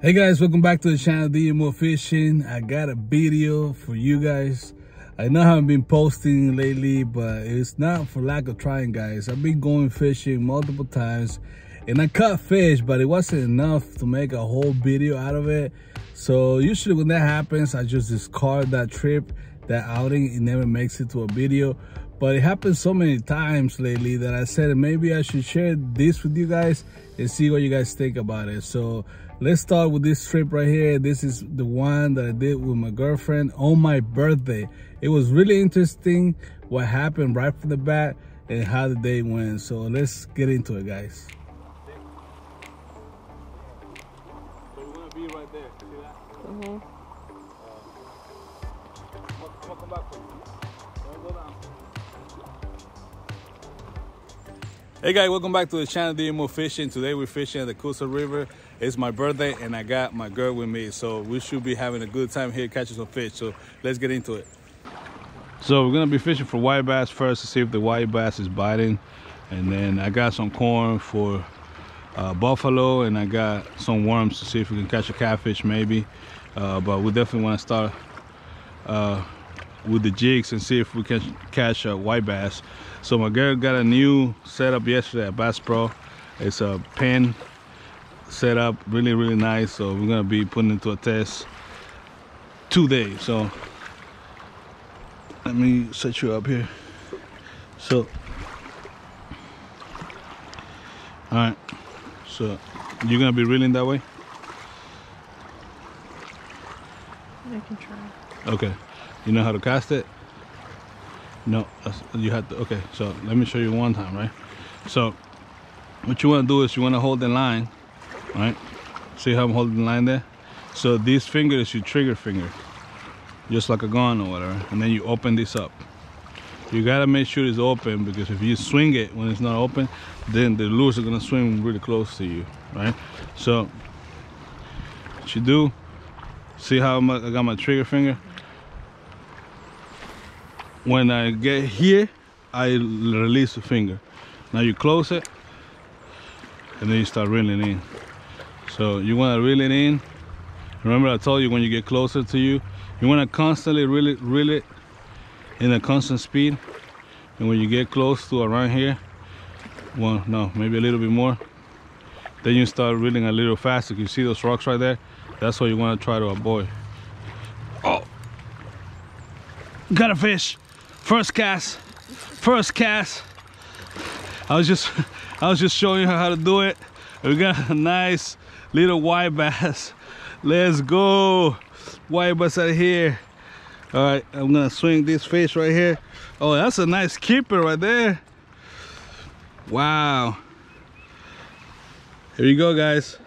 Hey guys, welcome back to the channel djmo Fishing. I got a video for you guys. I know I haven't been posting lately, but it's not for lack of trying, guys. I've been going fishing multiple times and I caught fish, but it wasn't enough to make a whole video out of it. So usually when that happens, I just discard that trip, that outing. It never makes it to a video. But it happens so many times lately that I said maybe I should share this with you guys and see what you guys think about it. So let's start with this trip right here. This is the one that I did with my girlfriend on my birthday. It was really interesting what happened right from the bat and how the day went. So let's get into it, guys. So we're gonna be right there. See that? Come back. Don't go down. Hey guys, welcome back to the channel djmo Fishing. Today we're fishing at the Coosa River. It's my birthday and I got my girl with me, so we should be having a good time here catching some fish. So let's get into it. So we're gonna be fishing for white bass first to see if the white bass is biting, and then I got some corn for buffalo, and I got some worms to see if we can catch a catfish maybe, but we definitely want to start with the jigs and see if we can catch a white bass. So my girl got a new setup yesterday at Bass Pro. It's a pen setup, really nice. So we're gonna be putting it to a test today. So let me set you up here. So all right, so you're gonna be reeling that way? I can try. Okay. You know how to cast it? No, you have to. Okay, so let me show you one time, right? So what you want to do is you want to hold the line, right? See how I'm holding the line there? So this finger is your trigger finger, just like a gun or whatever, and then you open this up. You gotta make sure it's open, because if you swing it when it's not open, then the lures are gonna swim really close to you, right? So what you do, see how I got my trigger finger? When I get here, I release the finger. Now you close it, and then you start reeling in. So you want to reel it in. Remember I told you when you get closer to you want to constantly reel it in a constant speed. And when you get close to around here, well, no, maybe a little bit more, then you start reeling a little faster. You see those rocks right there? That's what you want to try to avoid. Oh, got a fish. First cast. I was just showing her how to do it. We got a nice little white bass. Let's go. White bass out here. All right, I'm gonna swing this fish right here. Oh, that's a nice keeper right there. Wow. Here you go, guys.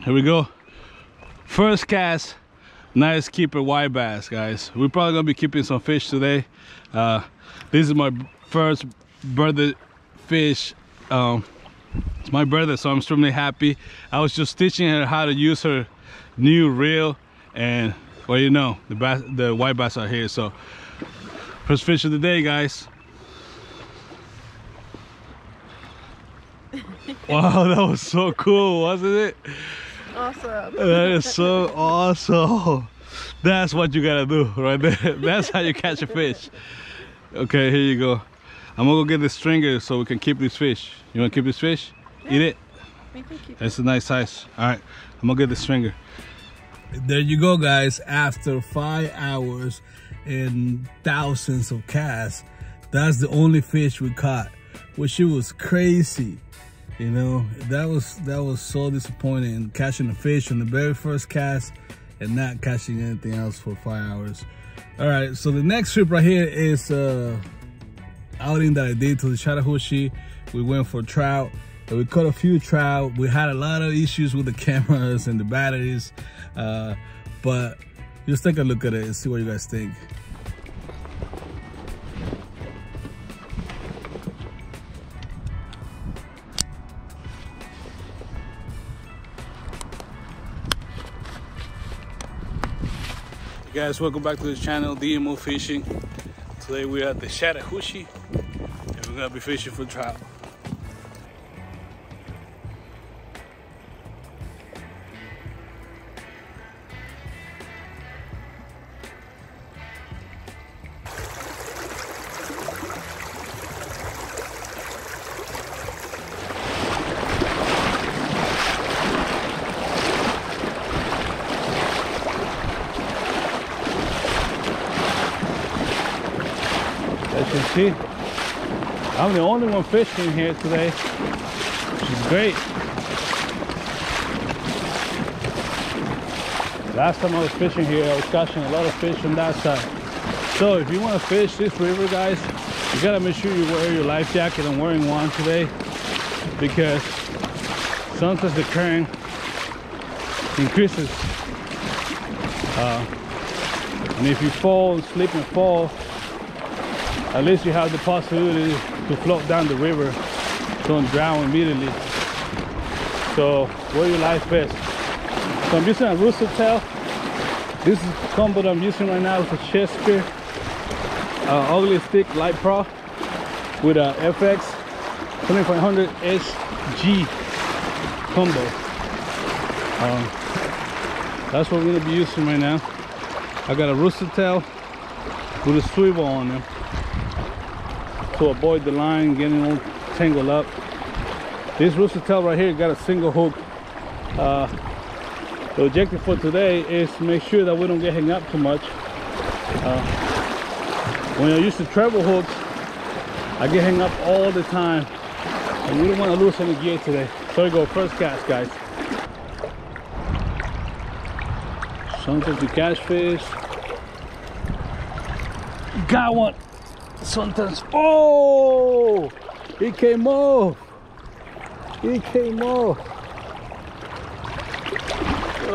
Here we go. First cast. Nice keeper white bass, guys. We're probably gonna be keeping some fish today. This is my first birthday fish. It's my birthday, so I'm extremely happy. I was just teaching her how to use her new reel, and well, you know, the white bass are here. So first fish of the day, guys. Wow, that was so cool, wasn't it? Awesome. That is so awesome. That's what you gotta do right there. That's how you catch a fish. Okay, here you go. I'm gonna go get the stringer so we can keep this fish. You wanna keep this fish? Yeah. Eat it? We can keep It's a nice size. All right, I'm gonna get the stringer. There you go, guys. After 5 hours and thousands of casts, that's the only fish we caught, which was crazy. You know, that was so disappointing, catching a fish on the very first cast and not catching anything else for 5 hours. All right, so the next trip right here is outing that I did to the Chattahoochee. We went for trout, and we caught a few trout. We had a lot of issues with the cameras and the batteries, but just take a look at it and see what you guys think. Guys, welcome back to the channel djmo Fishing. Today we're at the Chattahoochee and we're gonna be fishing for trout. As you see, I'm the only one fishing here today, which is great. Last time I was fishing here, I was catching a lot of fish on that side. So if you want to fish this river, guys, you gotta make sure you wear your life jacket. I'm wearing one today because sometimes the current increases. And if you fall and slip and fall, at least you have the possibility to float down the river, don't drown immediately. So wear your life vest. So I'm using a rooster tail. This is the combo that I'm using right now. It's a chest spear, ugly stick light pro with a FX 2500 SG combo. That's what we're gonna be using right now. I got a rooster tail with a swivel on them to avoid the line getting all tangled up. This rooster tail right here got a single hook. The objective for today is to make sure that we don't get hung up too much. When I use the treble hooks, I get hung up all the time, and we don't want to lose any gear today. So we go first cast, guys. Sometimes you catch fish. Got one. Sometimes, oh, he came off. He came off.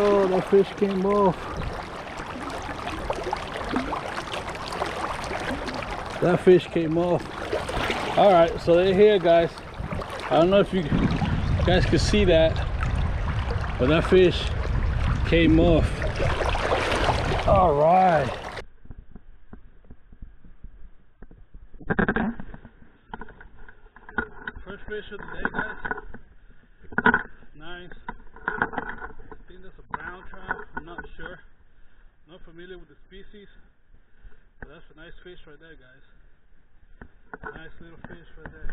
Oh, that fish came off. That fish came off. All right, so they're here, guys. I don't know if you guys can see that, but that fish came off. All right. First fish of the day, guys. Nice. I think that's a brown trout. I'm not sure. Not familiar with the species, but that's a nice fish right there, guys. Nice little fish right there.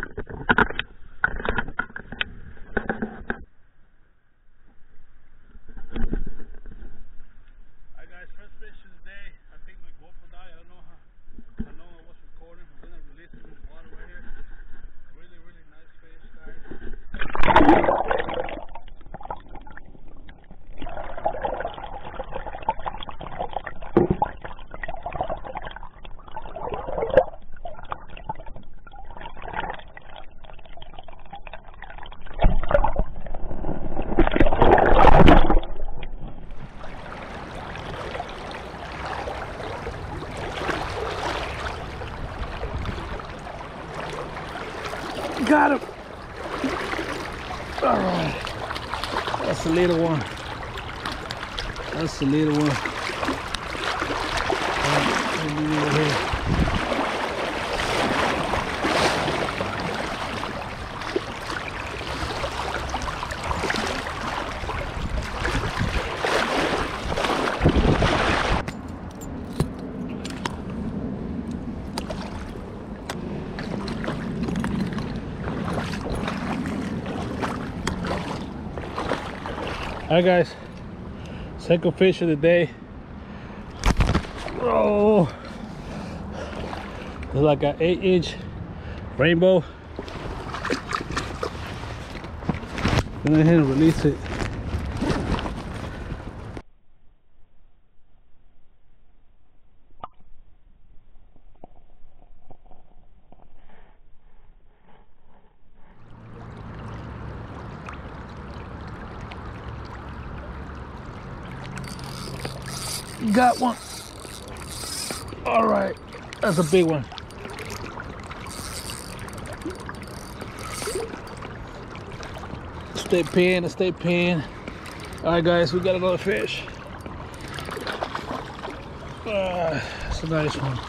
Alright, guys, first fish of the day. I think my GoPro died. I don't know how. I know I was recording. I'm gonna release it in the water right here. Really, really nice fish, guys. Got him. All right. That's the little one. That's the little one. All right, let me over here. Alright, guys, second fish of the day. Oh, it's like an 8-inch rainbow. Go ahead and release it. Got one. All right, that's a big one. Stay paying, stay paying. All right, guys, we got another fish. It's a nice one.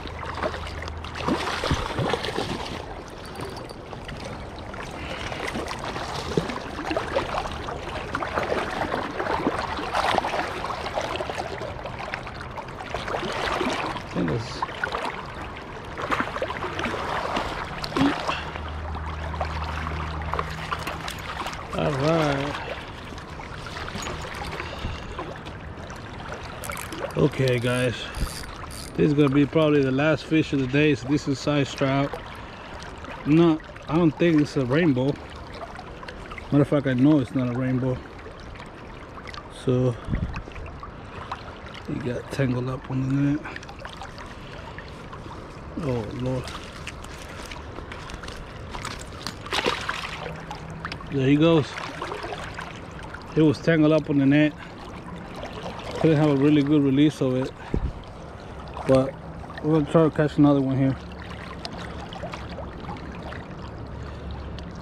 All right. Okay, guys. This is gonna be probably the last fish of the day. So this is size trout. No, I don't think it's a rainbow. Matter of fact, I know it's not a rainbow. So he got tangled up on the net. Oh Lord. There he goes. It was tangled up on the net. Couldn't have a really good release of it. But we're gonna try to catch another one here.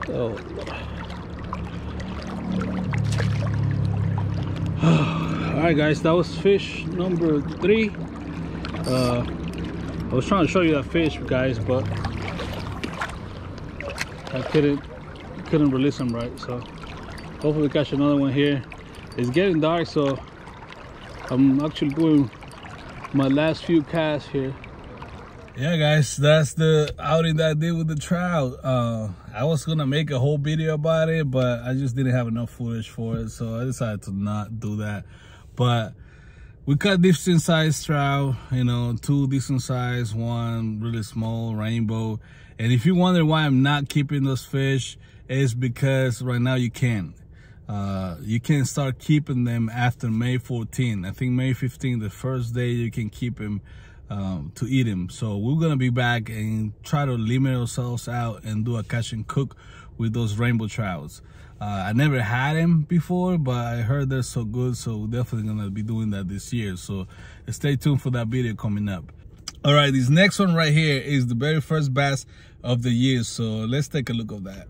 Oh Lord. Alright guys, that was fish number 3. I was trying to show you that fish, guys, but I couldn't release them right. So hopefully we catch another one here. It's getting dark, so I'm actually doing my last few casts here. Yeah guys, that's the outing that I did with the trout. I was gonna make a whole video about it, but I just didn't have enough footage for it, so I decided to not do that. But we caught decent sized trout, you know, 2 decent size, 1 really small rainbow. And if you wonder why I'm not keeping those fish, it's because right now you can't. You can start keeping them after May 14. I think May 15, the first day you can keep them to eat them. So we're gonna be back and try to limit ourselves out and do a catch and cook with those rainbow trouts. I never had them before, but I heard they're so good, so we're definitely gonna be doing that this year. So stay tuned for that video coming up. All right, this next one right here is the very first bass of the year, so let's take a look at that.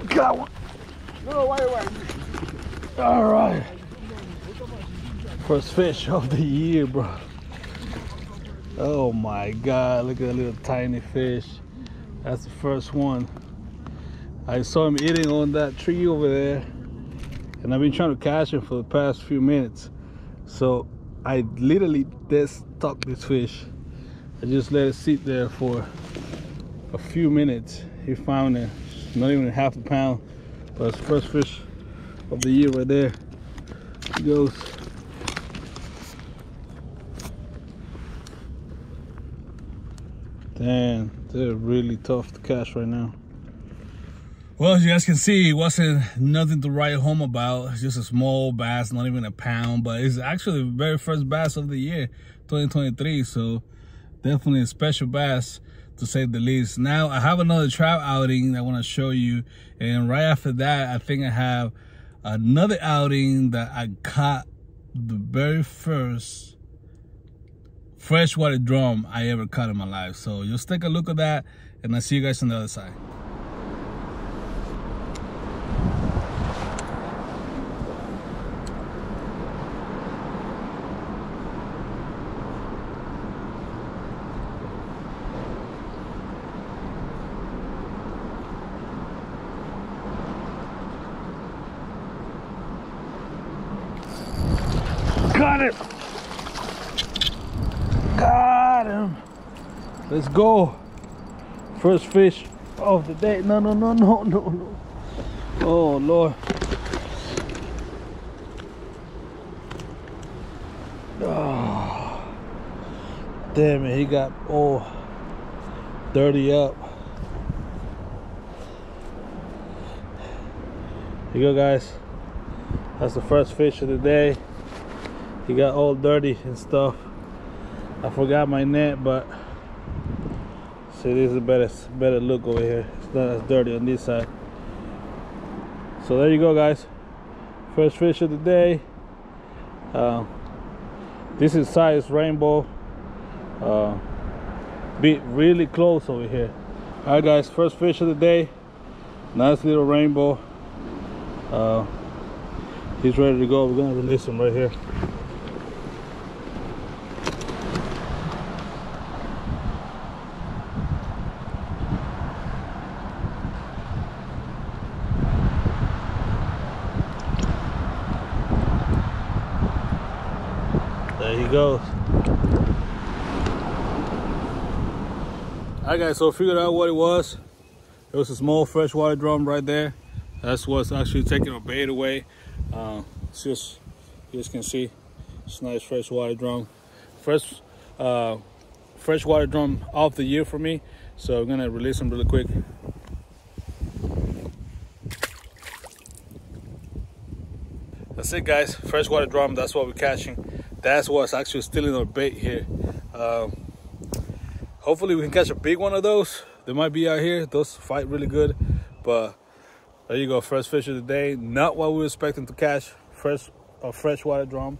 Got one. All right, first fish of the year, bro. Oh my God, look at that little tiny fish. That's the first one. I saw him eating on that tree over there, and I've been trying to catch him for the past few minutes. So I literally just stuck this fish. I just let it sit there for a few minutes. He found it, not even half a pound, but it's the first fish of the year right there. He goes. Damn, they're really tough to catch right now. Well, as you guys can see, it wasn't nothing to write home about. It's just a small bass, not even a pound, but it's actually the very first bass of the year, 2023. So definitely a special bass, to say the least. Now I have another trout outing that I want to show you, and right after that I think I have another outing that I caught the very first freshwater drum I ever caught in my life. So just take a look at that, and I'll see you guys on the other side. Got it! Got him! Let's go! First fish of the day. No. Oh Lord. Oh, damn it, he got all dirty up. Here you go, guys. That's the first fish of the day. He got all dirty and stuff. I forgot my net, but see, this is a better look over here. It's not as dirty on this side. So there you go, guys. First fish of the day. This is size rainbow. Be really close over here. All right, guys. First fish of the day. Nice little rainbow. He's ready to go. We're gonna release him right here. There he goes. Alright guys, so figured out what it was. It was a small freshwater drum right there. That's what's actually taking our bait away. Just, you guys can see, it's a nice freshwater drum. First freshwater drum of the year for me. So I'm gonna release them really quick. That's it guys, freshwater drum, that's what we're catching. That's what's actually stealing our bait here. Hopefully we can catch a big one of those. They might be out here, those fight really good. But there you go, first fish of the day. Not what we were expecting to catch, freshwater drum.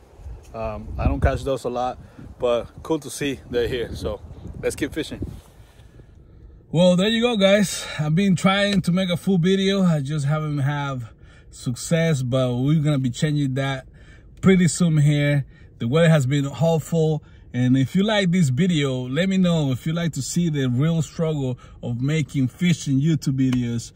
I don't catch those a lot, but cool to see they're here. So let's keep fishing. Well, there you go guys. I've been trying to make a full video. I just haven't have success, but we're gonna be changing that pretty soon here. The weather has been awful, and if you like this video, let me know if you like to see the real struggle of making fishing YouTube videos.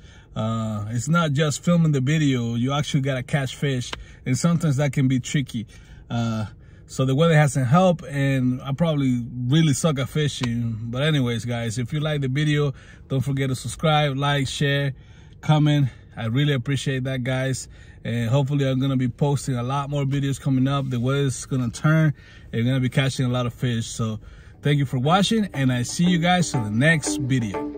It's not just filming the video, you actually gotta catch fish, and sometimes that can be tricky. So the weather hasn't helped, and I probably really suck at fishing. But anyways guys, if you like the video, don't forget to subscribe, like, share, comment. I really appreciate that guys, and hopefully I'm gonna be posting a lot more videos coming up. The weather's gonna turn, and we're gonna be catching a lot of fish. So thank you for watching, and I see you guys in the next video.